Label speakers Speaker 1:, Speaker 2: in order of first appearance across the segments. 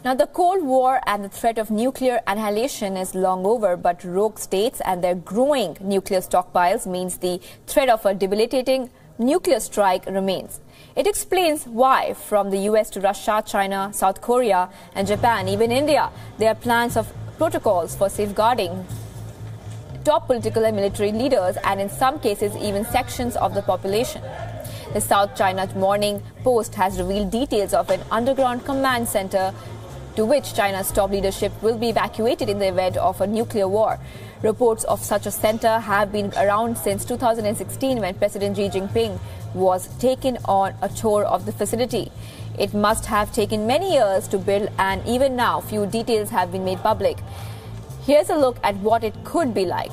Speaker 1: Now, the Cold War and the threat of nuclear annihilation is long over, but rogue states and their growing nuclear stockpiles means the threat of a debilitating nuclear strike remains. It explains why, from the US to Russia, China, South Korea and Japan, even India, there are plans of protocols for safeguarding top political and military leaders and in some cases even sections of the population. The South China Morning Post has revealed details of an underground command center to which China's top leadership will be evacuated in the event of a nuclear war. Reports of such a center have been around since 2016 when President Xi Jinping was taken on a tour of the facility. It must have taken many years to build, and even now few details have been made public. Here's a look at what it could be like.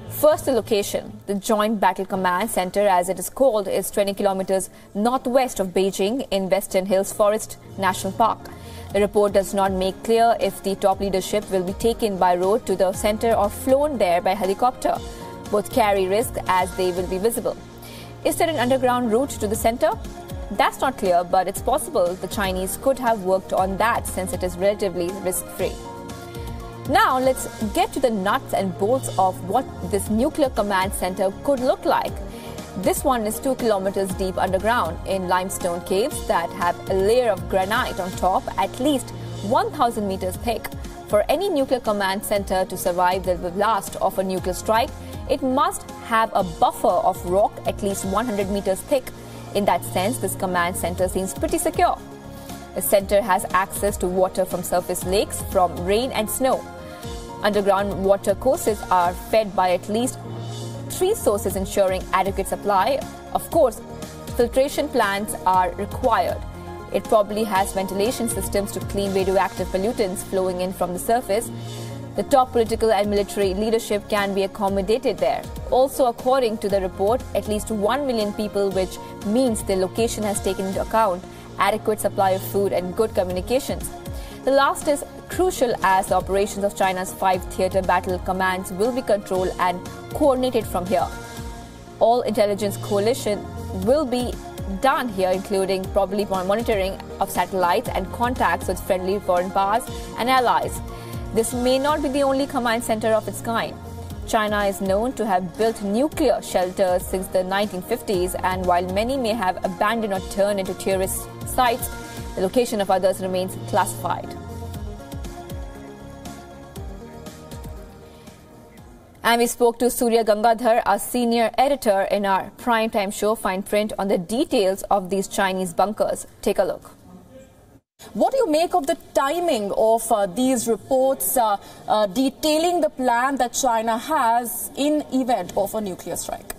Speaker 1: First, the location. The Joint Battle Command Center, as it is called, is 20 kilometers northwest of Beijing in Western Hills Forest National Park. The report does not make clear if the top leadership will be taken by road to the center or flown there by helicopter. Both carry risk as they will be visible. Is there an underground route to the center? That's not clear, but it's possible the Chinese could have worked on that since it is relatively risk-free. Now let's get to the nuts and bolts of what this nuclear command center could look like. This one is 2 kilometers deep underground in limestone caves that have a layer of granite on top at least 1,000 meters thick. For any nuclear command center to survive the blast of a nuclear strike, it must have a buffer of rock at least 100 meters thick. In that sense, this command center seems pretty secure. The center has access to water from surface lakes, from rain and snow. Underground water courses are fed by at least 3 sources, ensuring adequate supply. Of course, filtration plants are required. It probably has ventilation systems to clean radioactive pollutants flowing in from the surface. The top political and military leadership can be accommodated there. Also, according to the report, at least 1 million people, which means the location has taken into account adequate supply of food and good communications. The last is crucial as the operations of China's 5 theater battle commands will be controlled and coordinated from here. All intelligence coalition will be done here, including probably monitoring of satellites and contacts with friendly foreign powers and allies. This may not be the only command center of its kind. China is known to have built nuclear shelters since the 1950s, and while many may have abandoned or turned into tourist sites, the location of others remains classified. And we spoke to Surya Gangadhar, our senior editor in our primetime show, Fine Print, on the details of these Chinese bunkers. Take a look.
Speaker 2: What do you make of the timing of these reports detailing the plan that China has in event of a nuclear strike?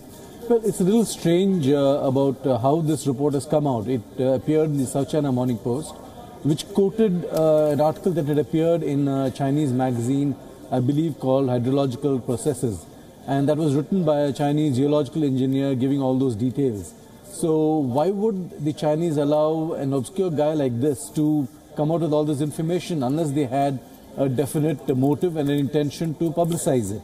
Speaker 3: Well, it's a little strange about how this report has come out. It appeared in the South China Morning Post, which quoted an article that had appeared in a Chinese magazine, I believe called Hydrological Processes. And that was written by a Chinese geological engineer giving all those details. So why would the Chinese allow an obscure guy like this to come out with all this information unless they had a definite motive and an intention to publicize it?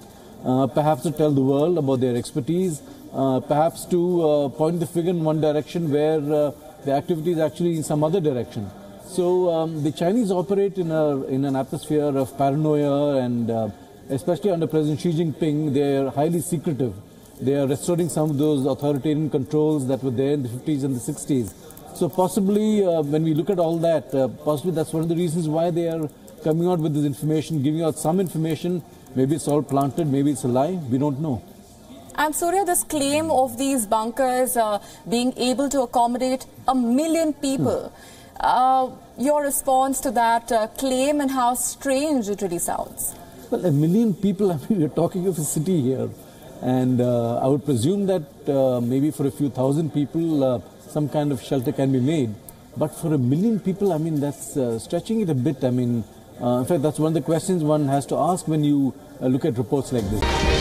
Speaker 3: Perhaps to tell the world about their expertise, perhaps to point the finger in one direction where the activity is actually in some other direction. So the Chinese operate in an atmosphere of paranoia, and especially under President Xi Jinping, they are highly secretive. They are restoring some of those authoritarian controls that were there in the 50s and the 60s. So possibly when we look at all that, possibly that's one of the reasons why they are coming out with this information, giving out some information. Maybe it's all planted, maybe it's a lie, we don't know.
Speaker 2: And Surya, this claim of these bunkers being able to accommodate 1 million people, your response to that claim and how strange it really sounds?
Speaker 3: Well, 1 million people, I mean, we're talking of a city here. And I would presume that maybe for a few thousand people, some kind of shelter can be made. But for 1 million people, I mean, that's stretching it a bit. I mean, in fact, that's one of the questions one has to ask when you look at reports like this.